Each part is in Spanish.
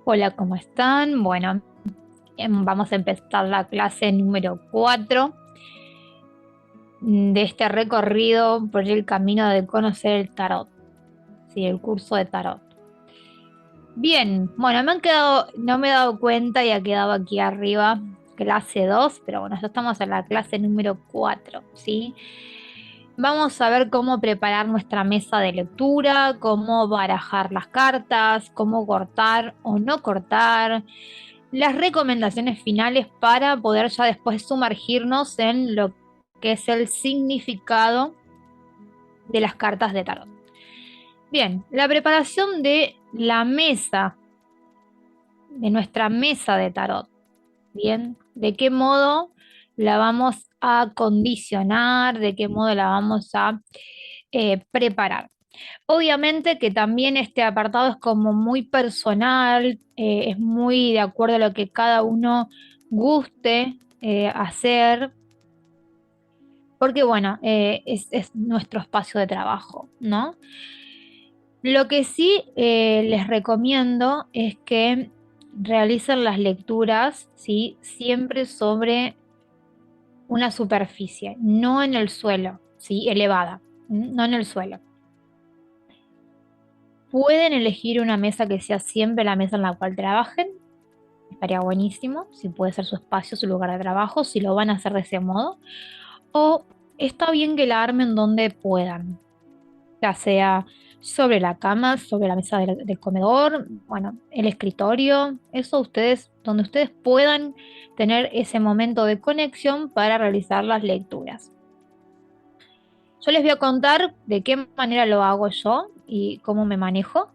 Hola, ¿cómo están? Bueno, vamos a empezar la clase número 4 de este recorrido por el camino de conocer el tarot, sí, el curso de tarot. Bien, bueno, no me he dado cuenta y ha quedado aquí arriba clase 2, pero bueno, ya estamos en la clase número 4, ¿sí? Vamos a ver cómo preparar nuestra mesa de lectura, cómo barajar las cartas, cómo cortar o no cortar, las recomendaciones finales para poder ya después sumergirnos en lo que es el significado de las cartas de tarot. Bien, la preparación de la mesa, de nuestra mesa de tarot. Bien, ¿de qué modo la vamos a condicionar? ¿De qué modo la vamos a preparar? Obviamente que también este apartado es como muy personal, es muy de acuerdo a lo que cada uno guste hacer, porque bueno, es nuestro espacio de trabajo, ¿no? Lo que sí les recomiendo es que realicen las lecturas, ¿sí? Siempre sobre una superficie, no en el suelo, ¿sí? Elevada, no en el suelo. Pueden elegir una mesa que sea siempre la mesa en la cual trabajen. Estaría buenísimo, si puede ser su espacio, su lugar de trabajo, si lo van a hacer de ese modo. O está bien que la armen donde puedan, ya sea sobre la cama, sobre la mesa del comedor, bueno, el escritorio, eso ustedes, donde ustedes puedan tener ese momento de conexión para realizar las lecturas. Yo les voy a contar de qué manera lo hago yo y cómo me manejo.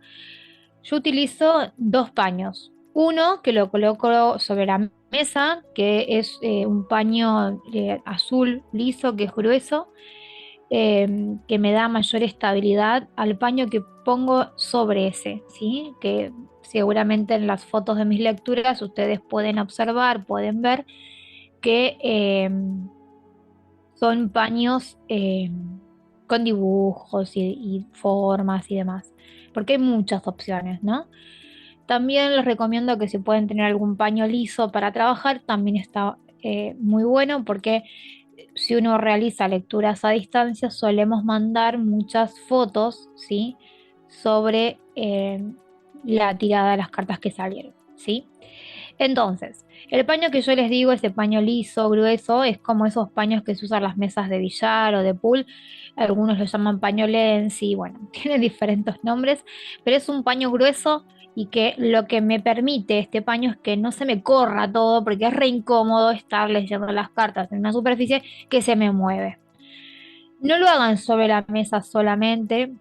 Yo utilizo dos paños. Uno que lo coloco sobre la mesa, que es un paño azul liso, que es grueso, que me da mayor estabilidad al paño que pongo sobre ese, ¿sí? Que seguramente en las fotos de mis lecturas ustedes pueden observar, pueden ver que son paños con dibujos y formas y demás, porque hay muchas opciones, ¿no? También les recomiendo que si pueden tener algún paño liso para trabajar, también está muy bueno porque si uno realiza lecturas a distancia, solemos mandar muchas fotos, ¿sí? Sobre la tirada de las cartas que salieron, ¿sí? Entonces, el paño que yo les digo, ese paño liso, grueso, es como esos paños que se usan en las mesas de billar o de pool. Algunos lo llaman paño Lenzi, bueno, tiene diferentes nombres, pero es un paño grueso y que lo que me permite este paño es que no se me corra todo, porque es re incómodo estar leyendo las cartas en una superficie que se me mueve. No lo hagan sobre la mesa solamente,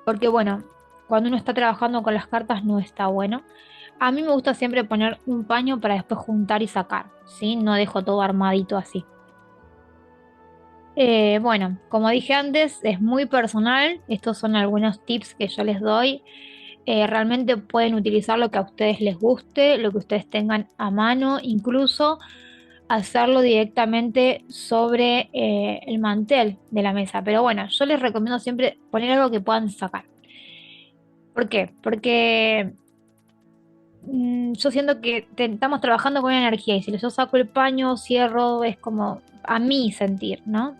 porque bueno, cuando uno está trabajando con las cartas no está bueno. A mí me gusta siempre poner un paño para después juntar y sacar, ¿sí? No dejo todo armadito así. Bueno, como dije antes, es muy personal. Estos son algunos tips que yo les doy. Realmente pueden utilizar lo que a ustedes les guste, lo que ustedes tengan a mano, incluso hacerlo directamente sobre el mantel de la mesa. Pero bueno, yo les recomiendo siempre poner algo que puedan sacar. ¿Por qué? Porque yo siento que estamos trabajando con una energía y si yo saco el paño, cierro, es como a mí sentir, ¿no?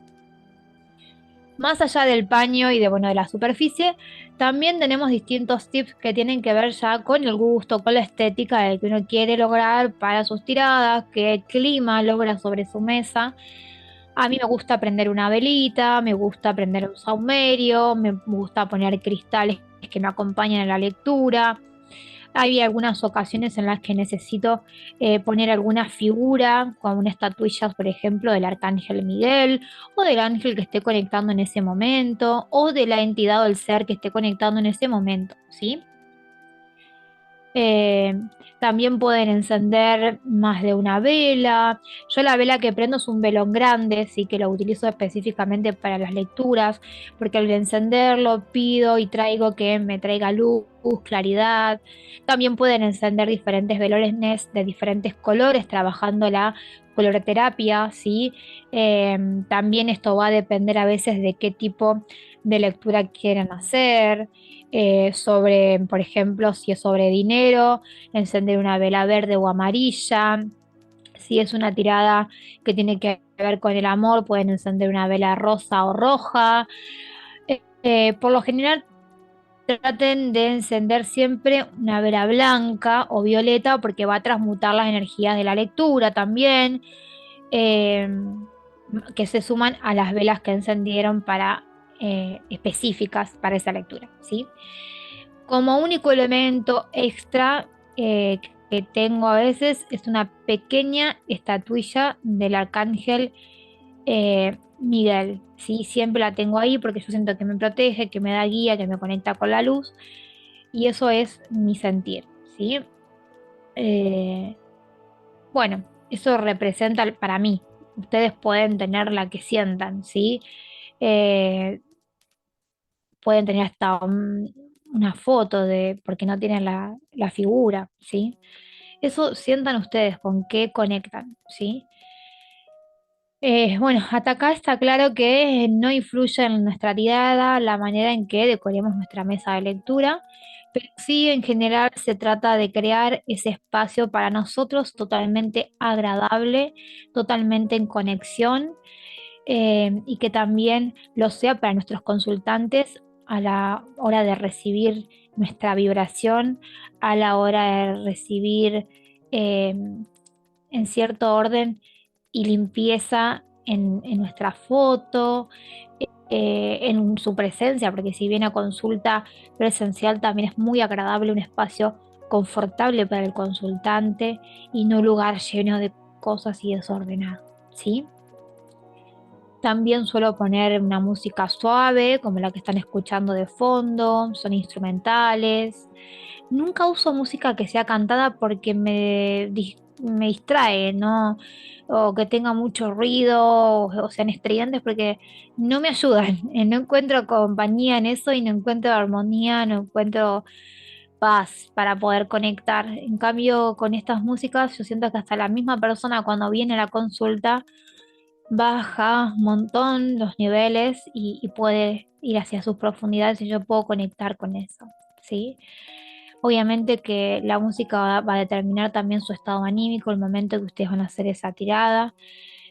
Más allá del paño y de, bueno, de la superficie, también tenemos distintos tips que tienen que ver ya con el gusto, con la estética de que uno quiere lograr para sus tiradas, qué clima logra sobre su mesa. A mí me gusta prender una velita, me gusta prender un saumerio, me gusta poner cristales que me acompañen en la lectura. Hay algunas ocasiones en las que necesito poner alguna figura, como una estatuilla, por ejemplo, del arcángel Miguel, o del ángel que esté conectando en ese momento, o de la entidad o el ser que esté conectando en ese momento, ¿sí? Eh, También pueden encender más de una vela. Yo la vela que prendo es un velón grande, sí que lo utilizo específicamente para las lecturas, porque al encenderlo pido y traigo que me traiga luz, claridad. También pueden encender diferentes velones de diferentes colores, trabajando la coloroterapia, ¿sí? También esto va a depender a veces de qué tipo de lectura quieran hacer. sobre, por ejemplo, si es sobre dinero, encender una vela verde o amarilla. Si es una tirada que tiene que ver con el amor, pueden encender una vela rosa o roja. Por lo general, traten de encender siempre una vela blanca o violeta porque va a transmutar las energías de la lectura también, eh, que se suman a las velas que encendieron para específicas para esa lectura, ¿sí? Como único elemento extra que tengo a veces es una pequeña estatuilla del arcángel Miguel, ¿sí? Siempre la tengo ahí porque yo siento que me protege, que me da guía, que me conecta con la luz y eso es mi sentir, ¿sí? Eh, bueno, eso representa para mí. Ustedes pueden tener la que sientan, ¿sí? Eh, Pueden tener hasta una foto de, porque no tienen la figura, ¿sí? Eso sientan ustedes con qué conectan, ¿sí? Bueno, hasta acá está claro que no influye en nuestra tirada la manera en que decoremos nuestra mesa de lectura, pero sí en general se trata de crear ese espacio para nosotros totalmente agradable, totalmente en conexión y que también lo sea para nuestros consultantes a la hora de recibir nuestra vibración, a la hora de recibir eh, en cierto orden y limpieza en nuestra foto, en su presencia, porque si viene a consulta presencial también es muy agradable, un espacio confortable para el consultante y no un lugar lleno de cosas y desordenado, ¿sí? También suelo poner una música suave, como la que están escuchando de fondo, son instrumentales. Nunca uso música que sea cantada porque me distrae, ¿no? O que tenga mucho ruido, o sean estridentes, porque no me ayudan. No encuentro compañía en eso y no encuentro armonía, no encuentro paz para poder conectar. En cambio, con estas músicas, yo siento que hasta la misma persona cuando viene a la consulta baja un montón los niveles y puede ir hacia sus profundidades y yo puedo conectar con eso, ¿sí? Obviamente que la música va a determinar también su estado anímico, el momento que ustedes van a hacer esa tirada.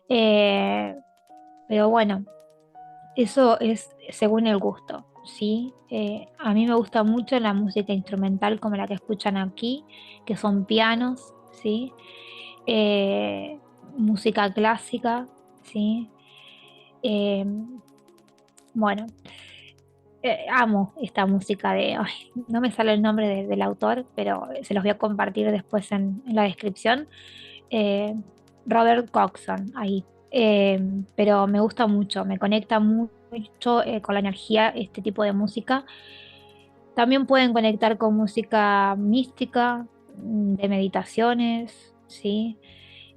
Eh, pero bueno, eso es según el gusto, ¿sí? A mí me gusta mucho la música instrumental como la que escuchan aquí, que son pianos, ¿sí? Eh, Música clásica, ¿sí? Eh, bueno, amo esta música ay, no me sale el nombre del autor, pero se los voy a compartir después en la descripción. Eh, Robert Coxon, ahí. Eh, pero me gusta mucho, me conecta mucho con la energía este tipo de música. También pueden conectar con música mística, de meditaciones, ¿sí?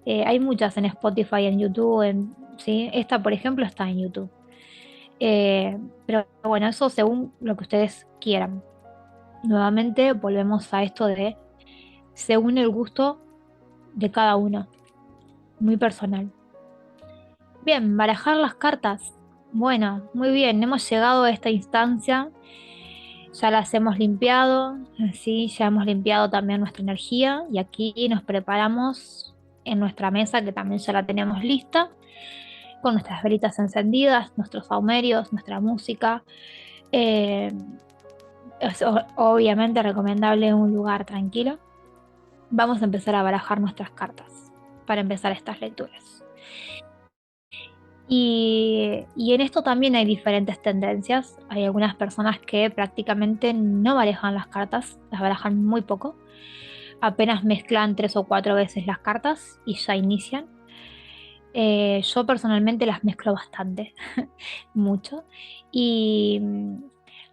Hay muchas en Spotify, en YouTube, ¿sí? Esta, por ejemplo, está en YouTube. Pero bueno, eso según lo que ustedes quieran. Nuevamente volvemos a esto de según el gusto de cada uno, muy personal. Bien, barajar las cartas. Bueno, muy bien, hemos llegado a esta instancia, ya las hemos limpiado, sí, ya hemos limpiado también nuestra energía y aquí nos preparamos en nuestra mesa que también ya la tenemos lista, con nuestras velitas encendidas, nuestros saumerios, nuestra música. Eh, es obviamente recomendable un lugar tranquilo. Vamos a empezar a barajar nuestras cartas para empezar estas lecturas. Y en esto también hay diferentes tendencias. Hay algunas personas que prácticamente no barajan las cartas, las barajan muy poco. Apenas mezclan 3 o 4 veces las cartas y ya inician. Yo personalmente las mezclo bastante, mucho. Y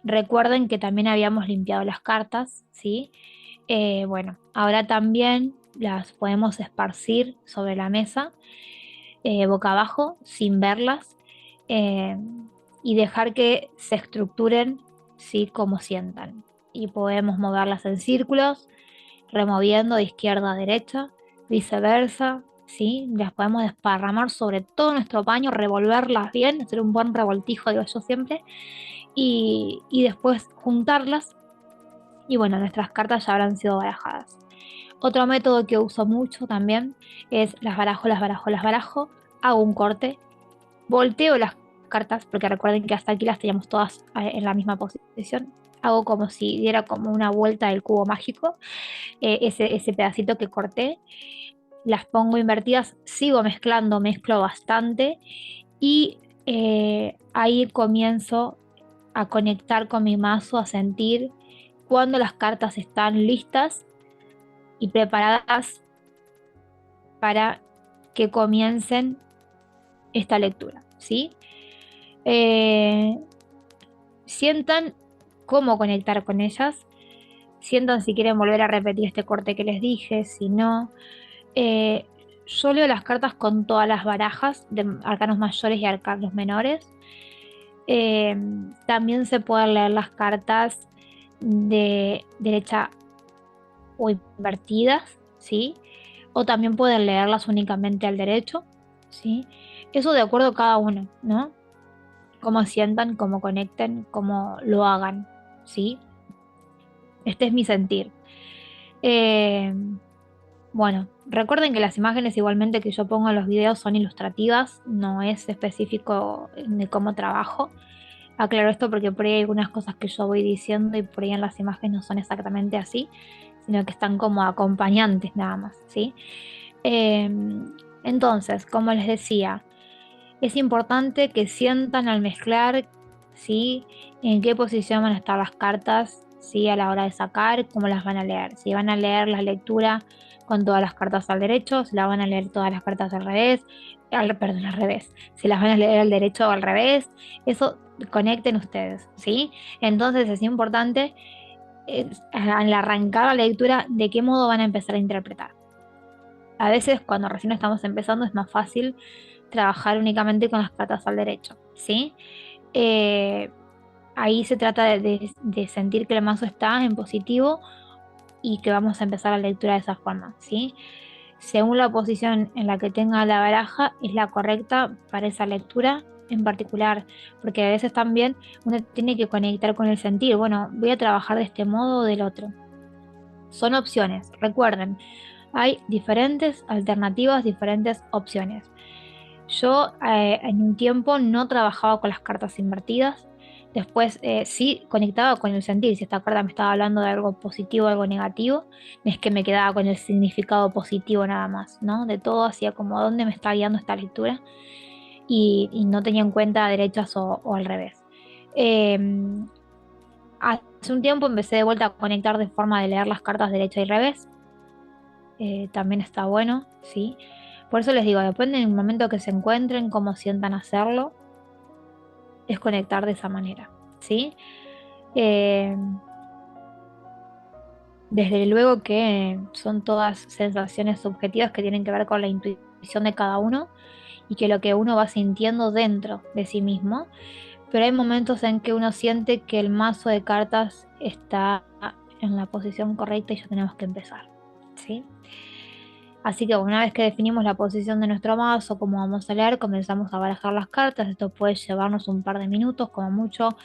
recuerden que también habíamos limpiado las cartas, ¿sí? Bueno, ahora también las podemos esparcir sobre la mesa, boca abajo, sin verlas, eh, y dejar que se estructuren, ¿sí? Como sientan. Y podemos moverlas en círculos, removiendo de izquierda a derecha, viceversa, ¿sí? Las podemos desparramar sobre todo nuestro paño, revolverlas bien, hacer un buen revoltijo, digo yo siempre, y después juntarlas y bueno, nuestras cartas ya habrán sido barajadas. Otro método que uso mucho también es las barajo, hago un corte, volteo las cartas, porque recuerden que hasta aquí las teníamos todas en la misma posición. Hago como si diera como una vuelta del cubo mágico, ese pedacito que corté, las pongo invertidas, sigo mezclando, mezclo bastante y ahí comienzo a conectar con mi mazo, a sentir cuando las cartas están listas y preparadas para que comiencen esta lectura, ¿sí? Eh, Sientan cómo conectar con ellas, sientan si quieren volver a repetir este corte que les dije, si no. Eh, yo leo las cartas con todas las barajas de arcanos mayores y arcanos menores. Eh, También se pueden leer las cartas de derecha o invertidas, ¿sí? O también pueden leerlas únicamente al derecho, ¿sí? Eso de acuerdo a cada uno, ¿no? Cómo sientan, cómo conecten, cómo lo hagan, ¿sí? Este es mi sentir. Eh, bueno, recuerden que las imágenes igualmente que yo pongo en los videos son ilustrativas, no es específico de cómo trabajo. Aclaro esto porque por ahí hay algunas cosas que yo voy diciendo y por ahí en las imágenes no son exactamente así, sino que están como acompañantes nada más, ¿sí? Eh, entonces, como les decía, es importante que sientan al mezclar, ¿sí? En qué posición van a estar las cartas, ¿sí? A la hora de sacar, cómo las van a leer. Si van a leer la lectura con todas las cartas al derecho, si la van a leer todas las cartas al revés, perdón, al revés. Si las van a leer al derecho o al revés, eso conecten ustedes, ¿sí? Entonces es importante al arrancar la lectura de qué modo van a empezar a interpretar. A veces cuando recién estamos empezando es más fácil trabajar únicamente con las cartas al derecho, ¿sí? Eh, Ahí se trata de sentir que el mazo está en positivo y que vamos a empezar la lectura de esa forma, ¿sí? Según la posición en la que tenga la baraja, es la correcta para esa lectura en particular, porque a veces también uno tiene que conectar con el sentir, bueno, voy a trabajar de este modo o del otro. Son opciones, recuerden, hay diferentes alternativas, diferentes opciones. Yo en un tiempo no trabajaba con las cartas invertidas. Después sí conectaba con el sentir. Si esta carta me estaba hablando de algo positivo o algo negativo, no es que me quedaba con el significado positivo nada más, ¿no? De todo hacía como a dónde me está guiando esta lectura y no tenía en cuenta derechas o al revés. Eh, Hace un tiempo empecé de vuelta a conectar de forma de leer las cartas derecha y revés. También está bueno, ¿sí? Por eso les digo, depende del momento que se encuentren, cómo sientan hacerlo, es conectar de esa manera, ¿sí? Eh, Desde luego que son todas sensaciones subjetivas que tienen que ver con la intuición de cada uno y que lo que uno va sintiendo dentro de sí mismo, pero hay momentos en que uno siente que el mazo de cartas está en la posición correcta y ya tenemos que empezar, ¿sí? Así que una vez que definimos la posición de nuestro mazo, cómo vamos a leer, comenzamos a barajar las cartas. Esto puede llevarnos un par de minutos, como mucho,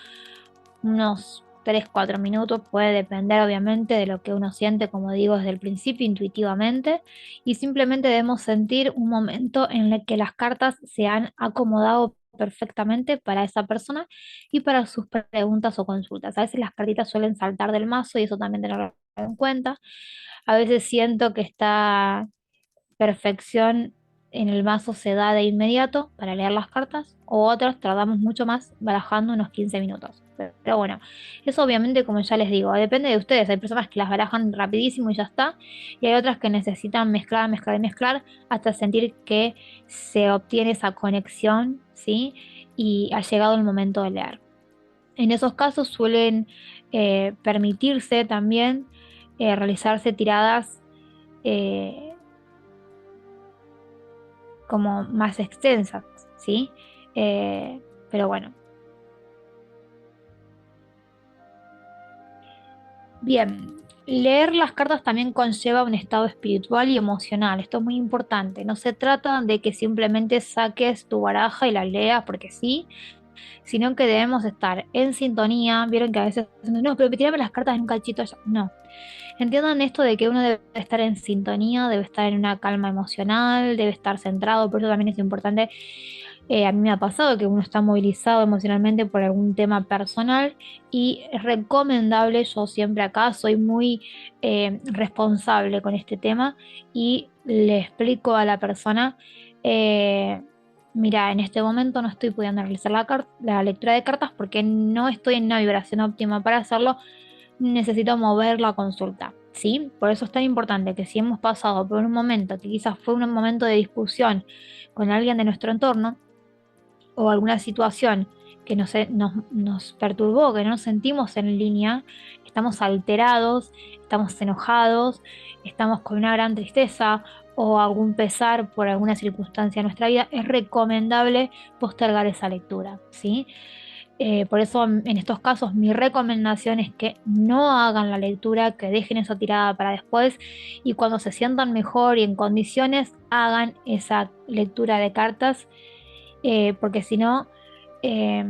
unos 3 4 minutos. Puede depender obviamente de lo que uno siente, como digo, desde el principio, intuitivamente. Y simplemente debemos sentir un momento en el que las cartas se han acomodado perfectamente para esa persona y para sus preguntas o consultas. A veces las cartitas suelen saltar del mazo y eso también tenerlo en cuenta. A veces siento que está perfección en el mazo se da de inmediato para leer las cartas, o otras tardamos mucho más barajando unos 15 minutos. Pero bueno, eso obviamente, como ya les digo, depende de ustedes. Hay personas que las barajan rapidísimo y ya está, y hay otras que necesitan mezclar, mezclar y mezclar hasta sentir que se obtiene esa conexión, ¿sí? Y ha llegado el momento de leer. En esos casos suelen permitirse también realizarse tiradas eh, como más extensas, ¿sí? Eh, pero bueno, bien. Leer las cartas también conlleva un estado espiritual y emocional. Esto es muy importante. No se trata de que simplemente saques tu baraja y la leas porque sí, sino que debemos estar en sintonía. Vieron que a veces, no, pero tirame las cartas en un cachito. No, entiendan esto de que uno debe estar en sintonía, debe estar en una calma emocional, debe estar centrado, por eso también es importante. A mí me ha pasado que uno está movilizado emocionalmente por algún tema personal y es recomendable, yo siempre acá soy muy responsable con este tema y le explico a la persona, eh, mira, en este momento no estoy pudiendo realizar la lectura de cartas porque no estoy en una vibración óptima para hacerlo, necesito mover la consulta. ¿Sí? Por eso es tan importante que si hemos pasado por un momento que quizás fue un momento de discusión con alguien de nuestro entorno, o alguna situación que nos perturbó, que no nos sentimos en línea, estamos alterados, estamos enojados, estamos con una gran tristeza o algún pesar por alguna circunstancia de nuestra vida, es recomendable postergar esa lectura, ¿sí? Por eso en estos casos mi recomendación es que no hagan la lectura, que dejen eso tirada para después y cuando se sientan mejor y en condiciones hagan esa lectura de cartas, porque si no eh,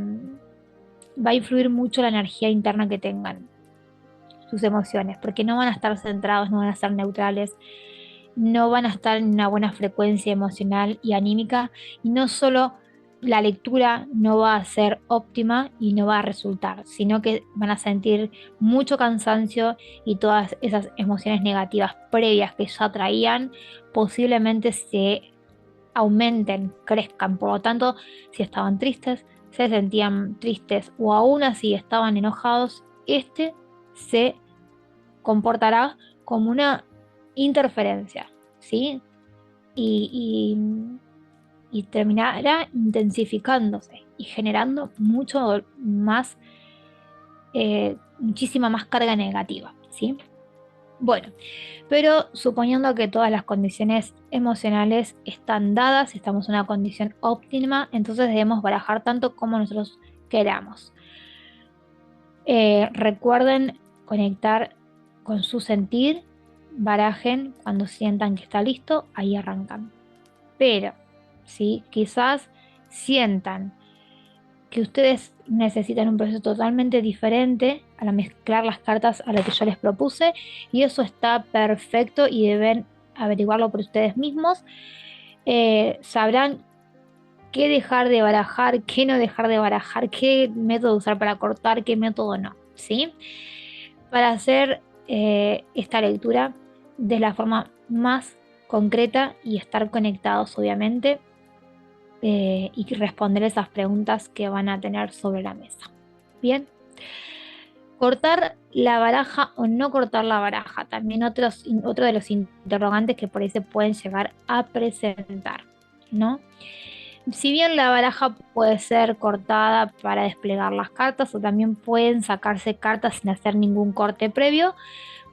va a influir mucho la energía interna que tengan, sus emociones, porque no van a estar centrados, no van a ser neutrales, no van a estar en una buena frecuencia emocional y anímica, y no solo la lectura no va a ser óptima y no va a resultar, sino que van a sentir mucho cansancio y todas esas emociones negativas previas que ya traían posiblemente se aumenten, crezcan. Por lo tanto, si estaban tristes, se sentían tristes o aún así estaban enojados, este se comportará como una interferencia, ¿sí? Y, y terminará intensificándose y generando mucho más, muchísima más carga negativa, ¿sí? Bueno, pero suponiendo que todas las condiciones emocionales están dadas, estamos en una condición óptima, entonces debemos barajar tanto como nosotros queramos. Recuerden conectar con su sentir, barajen cuando sientan que está listo, ahí arrancan. Pero, ¿sí? Quizás sientan que ustedes necesitan un proceso totalmente diferente a la mezclar las cartas a lo que yo les propuse y eso está perfecto y deben averiguarlo por ustedes mismos. Sabrán qué dejar de barajar, qué no dejar de barajar, qué método usar para cortar, qué método no, ¿sí? Para hacer esta lectura de la forma más concreta y estar conectados, obviamente, y responder esas preguntas que van a tener sobre la mesa. Bien, cortar la baraja o no cortar la baraja, también otro de los interrogantes que por ahí se pueden llegar a presentar, ¿no? Si bien la baraja puede ser cortada para desplegar las cartas o también pueden sacarse cartas sin hacer ningún corte previo,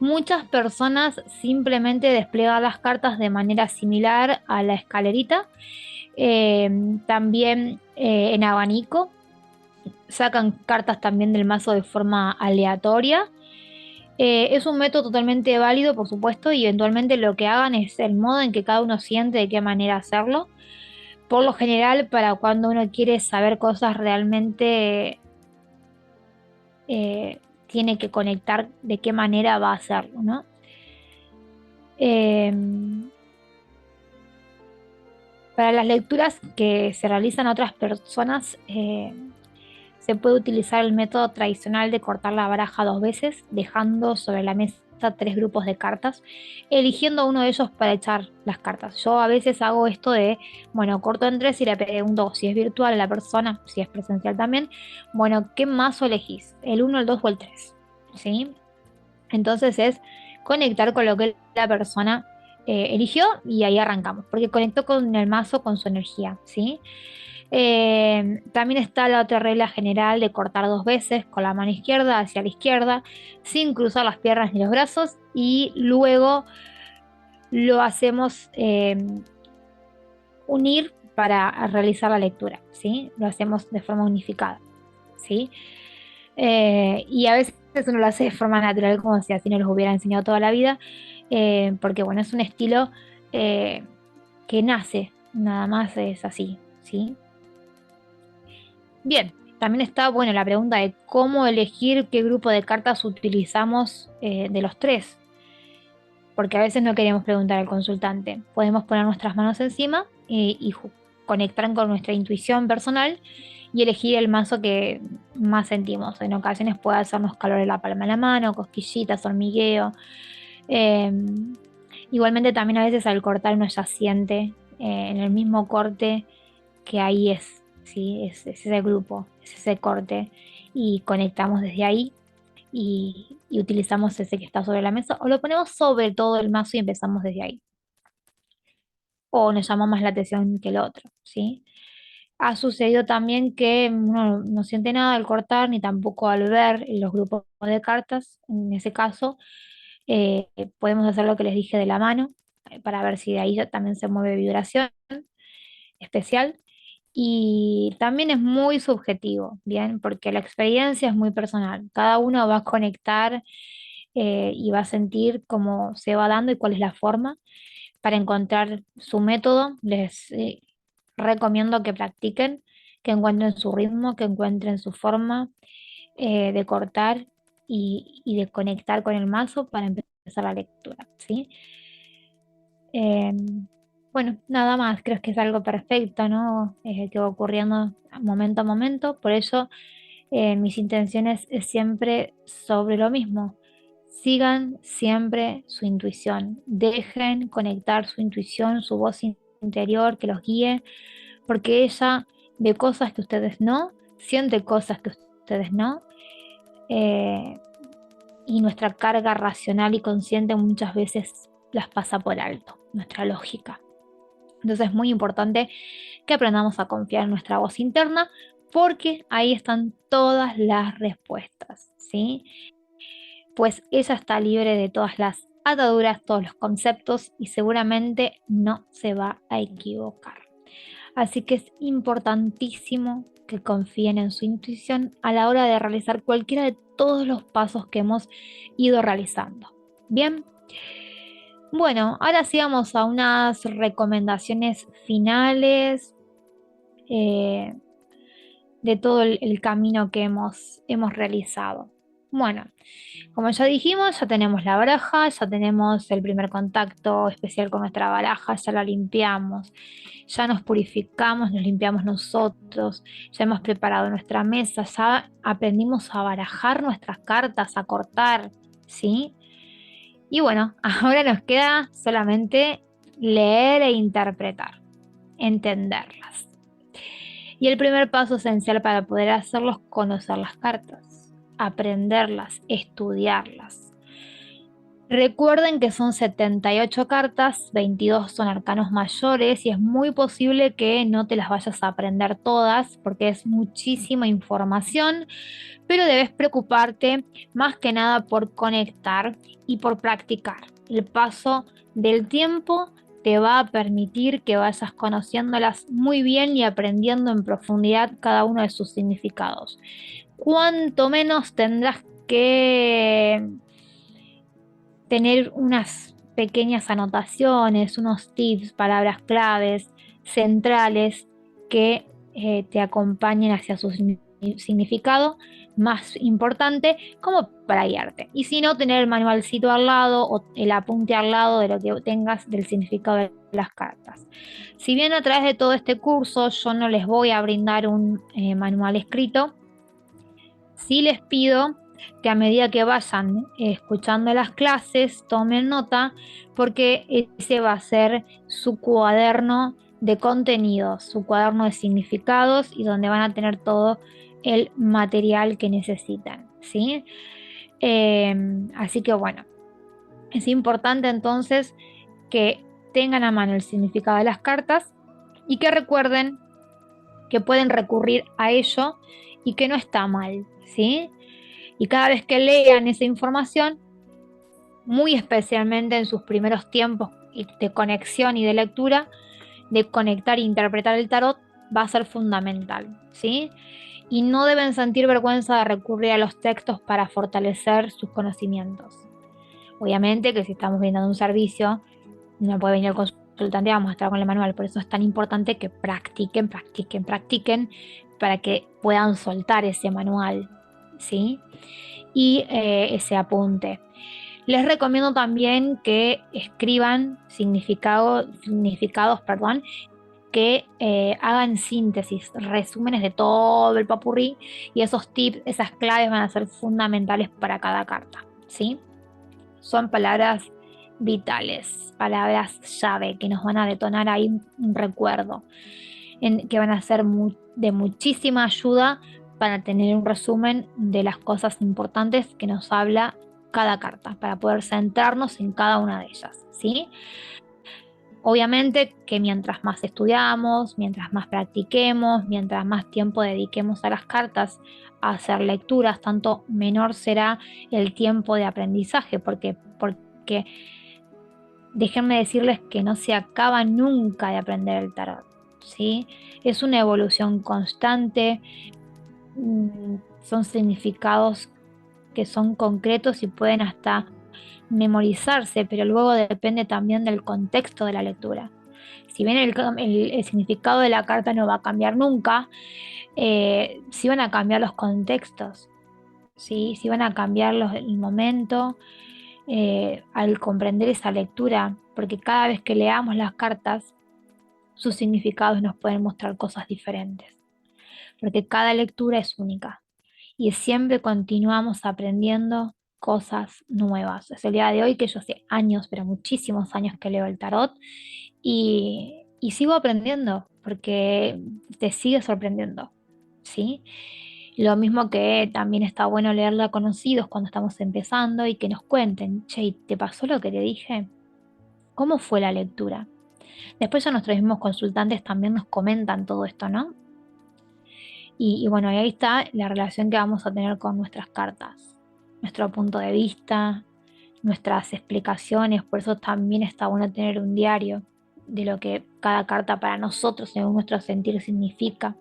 muchas personas simplemente despliegan las cartas de manera similar a la escalerita, también en abanico, sacan cartas también del mazo de forma aleatoria. Es un método totalmente válido, por supuesto, y eventualmente lo que hagan es el modo en que cada uno siente de qué manera hacerlo. Por lo general, para cuando uno quiere saber cosas realmente, tiene que conectar de qué manera va a hacerlo, ¿no? Eh, para las lecturas que se realizan a otras personas, se puede utilizar el método tradicional de cortar la baraja dos veces, dejando sobre la mesa tres grupos de cartas, eligiendo uno de ellos para echar las cartas. Yo a veces hago esto de, bueno, corto en tres y le pregunto si es virtual a la persona, si es presencial también, bueno, ¿qué mazo elegís? ¿El uno, el 2 o el 3? ¿Sí? Entonces es conectar con lo que la persona eligió y ahí arrancamos, porque conectó con el mazo, con su energía, ¿sí? También está la otra regla general de cortar dos veces con la mano izquierda hacia la izquierda, sin cruzar las piernas ni los brazos, y luego lo hacemos unir para realizar la lectura, ¿sí? Lo hacemos de forma unificada, ¿sí? Y a veces uno lo hace de forma natural, como si así nos los hubiera enseñado toda la vida, porque bueno, es un estilo que nace, nada más es así, ¿sí? Bien. también está, bueno, la pregunta de cómo elegir qué grupo de cartas utilizamos de los tres, porque a veces no queremos preguntar al consultante. Podemos poner nuestras manos encima conectar con nuestra intuición personal y elegir el mazo que más sentimos. En ocasiones puede hacernos calor en la palma de la mano, cosquillitas, hormigueo. Eh, Igualmente también a veces al cortar uno ya siente en el mismo corte que ahí es, ¿sí? Es ese grupo, es ese corte y conectamos desde ahí y utilizamos ese que está sobre la mesa o lo ponemos sobre todo el mazo y empezamos desde ahí. O nos llama más la atención que el otro, ¿sí? Ha sucedido también que uno no siente nada al cortar ni tampoco al ver los grupos de cartas. En ese caso, eh, podemos hacer lo que les dije de la mano para ver si de ahí ya también se mueve vibración especial. Y también es muy subjetivo, ¿bien? Porque la experiencia es muy personal. Cada uno va a conectar y va a sentir cómo se va dando y cuál es la forma para encontrar su método. Les recomiendo que practiquen, que encuentren su ritmo, que encuentren su forma de cortar y de conectar con el mazo para empezar la lectura, ¿sí? Eh, bueno, nada más, creo que es algo perfecto, ¿no? Que va ocurriendo momento a momento, por eso mis intenciones es siempre sobre lo mismo. Sigan siempre su intuición, dejen conectar su intuición, su voz interior que los guíe, porque ella ve cosas que ustedes no, siente cosas que ustedes no, eh, y nuestra carga racional y consciente muchas veces las pasa por alto, nuestra lógica. Entonces es muy importante que aprendamos a confiar en nuestra voz interna porque ahí están todas las respuestas, ¿sí? Pues ella está libre de todas las ataduras, todos los conceptos y seguramente no se va a equivocar. Así que es importantísimo que confíen en su intuición a la hora de realizar cualquiera de todos los pasos que hemos ido realizando. Bien, bueno, ahora sí vamos a unas recomendaciones finales eh, de todo el camino que hemos realizado. Bueno, como ya dijimos, ya tenemos la baraja, ya tenemos el primer contacto especial con nuestra baraja, ya la limpiamos, ya nos purificamos, nos limpiamos nosotros, ya hemos preparado nuestra mesa, ya aprendimos a barajar nuestras cartas, a cortar, ¿sí? Y bueno, ahora nos queda solamente leer e interpretar, entenderlas. Y el primer paso esencial para poder hacerlo es conocer las cartas, aprenderlas, estudiarlas. Recuerden que son 78 cartas, 22 son arcanos mayores y es muy posible que no te las vayas a aprender todas porque es muchísima información, pero debes preocuparte más que nada por conectar y por practicar. El paso del tiempo te va a permitir que vayas conociéndolas muy bien y aprendiendo en profundidad cada uno de sus significados. Cuanto menos tendrás que tener unas pequeñas anotaciones, unos tips, palabras claves, centrales que te acompañen hacia su significado más importante como para guiarte. Y si no, tener el manualcito al lado o el apunte al lado de lo que tengas del significado de las cartas. Si bien a través de todo este curso yo no les voy a brindar un manual escrito, sí les pido que a medida que vayan escuchando las clases tomen nota porque ese va a ser su cuaderno de contenidos, su cuaderno de significados y donde van a tener todo el material que necesitan, ¿sí? Así que bueno, es importante entonces que tengan a mano el significado de las cartas y que recuerden que pueden recurrir a ello y que no está mal, ¿sí? Y cada vez que lean esa información, muy especialmente en sus primeros tiempos de conexión y de lectura, de conectar e interpretar el tarot, va a ser fundamental, ¿sí? Y no deben sentir vergüenza de recurrir a los textos para fortalecer sus conocimientos. Obviamente que si estamos brindando un servicio, no puede venir el consultante, vamos a estar con el manual, por eso es tan importante que practiquen, practiquen, practiquen para que puedan soltar ese manual, ¿sí? Y ese apunte. Les recomiendo también que escriban significados, perdón, que hagan síntesis, resúmenes de todo el papurrí, y esos tips, esas claves van a ser fundamentales para cada carta, ¿sí? Son palabras vitales, palabras llave que nos van a detonar ahí un recuerdo, que van a ser de muchísima ayuda para tener un resumen de las cosas importantes que nos habla cada carta, para poder centrarnos en cada una de ellas, ¿sí? Obviamente que mientras más estudiamos, mientras más practiquemos, mientras más tiempo dediquemos a las cartas, a hacer lecturas, tanto menor será el tiempo de aprendizaje, porque déjenme decirles que no se acaba nunca de aprender el tarot, ¿sí? Es una evolución constante, son significados que son concretos y pueden hasta memorizarse, pero luego depende también del contexto de la lectura. Si bien el significado de la carta no va a cambiar nunca, sí van a cambiar los contextos, ¿sí? Sí van a cambiar el momento al comprender esa lectura, porque cada vez que leamos las cartas, sus significados nos pueden mostrar cosas diferentes, porque cada lectura es única y siempre continuamos aprendiendo cosas nuevas. Es el día de hoy que yo hace años, pero muchísimos años que leo el tarot y sigo aprendiendo porque te sigue sorprendiendo, ¿sí? Lo mismo que también está bueno leerla a conocidos cuando estamos empezando y que nos cuenten, che, ¿te pasó lo que te dije? ¿Cómo fue la lectura? Después ya nuestros mismos consultantes también nos comentan todo esto, ¿no? Y bueno, y ahí está la relación que vamos a tener con nuestras cartas, nuestro punto de vista, nuestras explicaciones. Por eso también está bueno tener un diario de lo que cada carta para nosotros, según nuestro sentir, significa.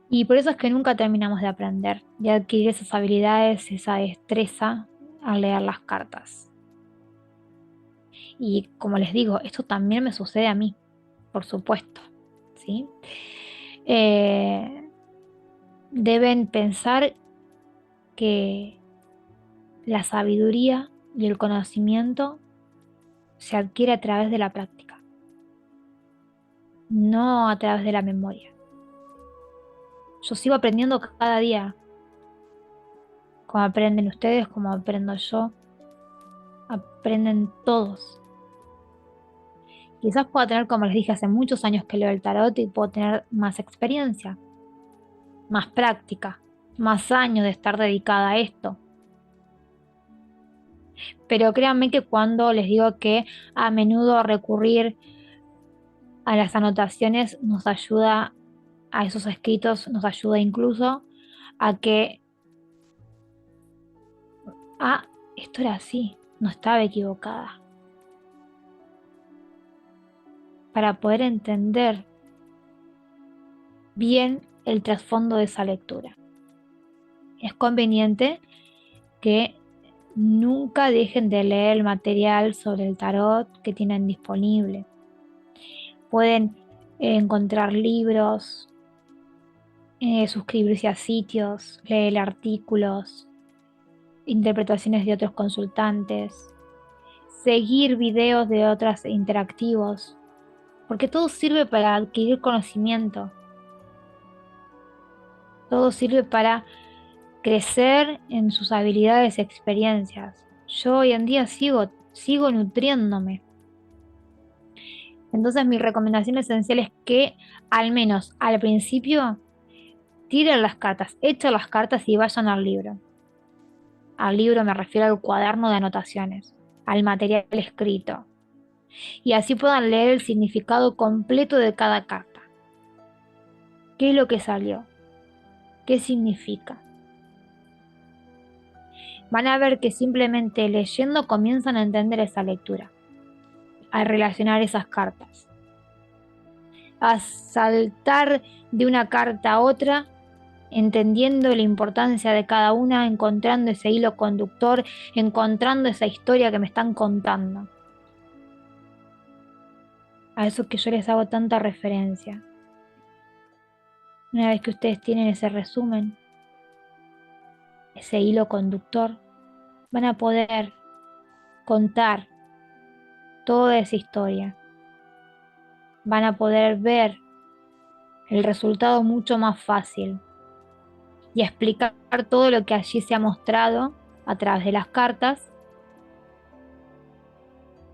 Y por eso es que nunca terminamos de aprender, de adquirir esas habilidades, esa destreza al leer las cartas. Y como les digo, esto también me sucede a mí, por supuesto, ¿sí? Eh, Deben pensar que la sabiduría y el conocimiento se adquiere a través de la práctica, no a través de la memoria. Yo sigo aprendiendo cada día, como aprenden ustedes, como aprendo yo, aprenden todos. Quizás pueda tener, como les dije, hace muchos años que leo el tarot y puedo tener más experiencia, más práctica, más años de estar dedicada a esto. Pero créanme que cuando les digo que a menudo recurrir a las anotaciones nos ayuda, a esos escritos nos ayuda incluso a que, ah, esto era así, no estaba equivocada. Para poder entender bien el trasfondo de esa lectura. Es conveniente que nunca dejen de leer el material sobre el tarot que tienen disponible. Pueden encontrar libros, suscribirse a sitios, leer artículos, interpretaciones de otros consultantes, seguir videos de otros interactivos, porque todo sirve para adquirir conocimiento, todo sirve para crecer en sus habilidades y experiencias. Yo hoy en día sigo nutriéndome. Entonces mi recomendación esencial es que al menos al principio tiren las cartas, echen las cartas y vayan al libro. Al libro me refiero al cuaderno de anotaciones, al material escrito. Y así puedan leer el significado completo de cada carta. ¿Qué es lo que salió? ¿Qué significa? Van a ver que simplemente leyendo comienzan a entender esa lectura, a relacionar esas cartas, a saltar de una carta a otra, entendiendo la importancia de cada una, encontrando ese hilo conductor, encontrando esa historia que me están contando. A eso que yo les hago tanta referencia. Una vez que ustedes tienen ese resumen, ese hilo conductor, van a poder contar toda esa historia. Van a poder ver el resultado mucho más fácil y explicar todo lo que allí se ha mostrado a través de las cartas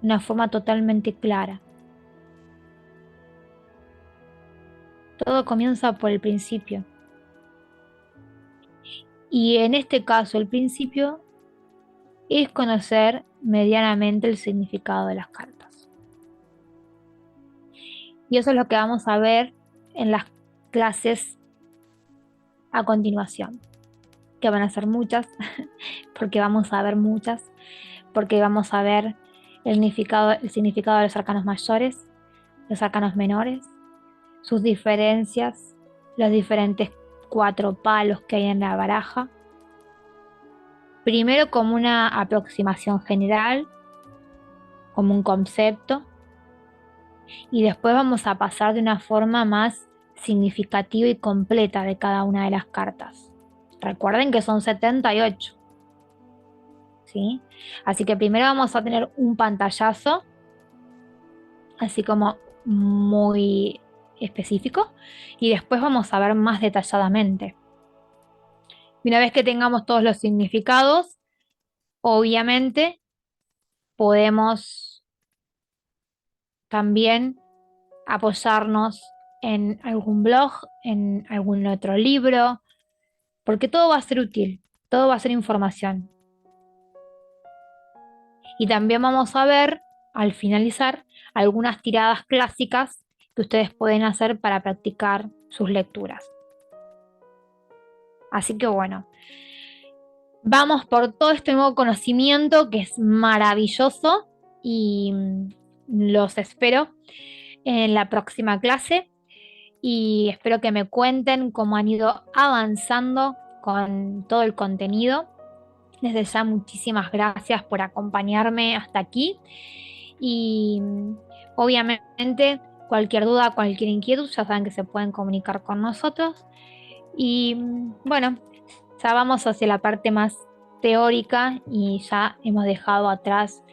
de una forma totalmente clara. Todo comienza por el principio. Y en este caso, el principio es conocer medianamente el significado de las cartas. Y eso es lo que vamos a ver en las clases a continuación, que van a ser muchas, porque vamos a ver muchas, porque vamos a ver el significado de los arcanos mayores, los arcanos menores, sus diferencias, los diferentes 4 palos que hay en la baraja. Primero como una aproximación general, como un concepto, y después vamos a pasar de una forma más significativa y completa de cada una de las cartas. Recuerden que son 78, ¿sí? Así que primero vamos a tener un pantallazo, así como muy específico, y después vamos a ver más detalladamente. Y una vez que tengamos todos los significados, obviamente podemos también apoyarnos en algún blog, en algún otro libro, porque todo va a ser útil, todo va a ser información. Y también vamos a ver, al finalizar, algunas tiradas clásicas que ustedes pueden hacer para practicar sus lecturas. Así que bueno, vamos por todo este nuevo conocimiento que es maravilloso y los espero en la próxima clase y espero que me cuenten cómo han ido avanzando con todo el contenido. Desde ya muchísimas gracias por acompañarme hasta aquí y obviamente cualquier duda, cualquier inquietud, ya saben que se pueden comunicar con nosotros y bueno, ya vamos hacia la parte más teórica y ya hemos dejado atrás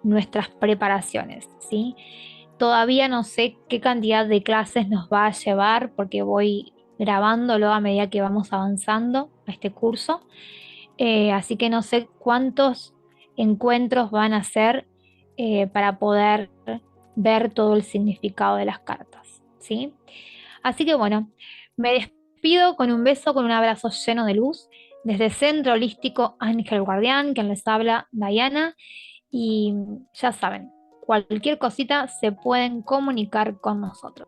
nuestras preparaciones, ¿sí? Todavía no sé qué cantidad de clases nos va a llevar porque voy grabándolo a medida que vamos avanzando a este curso. Así que no sé cuántos encuentros van a ser para poder ver todo el significado de las cartas, ¿sí? Así que bueno, me despido con un beso, con un abrazo lleno de luz desde Centro Holístico Ángel Guardián, quien les habla, Diana, y ya saben, cualquier cosita se pueden comunicar con nosotros.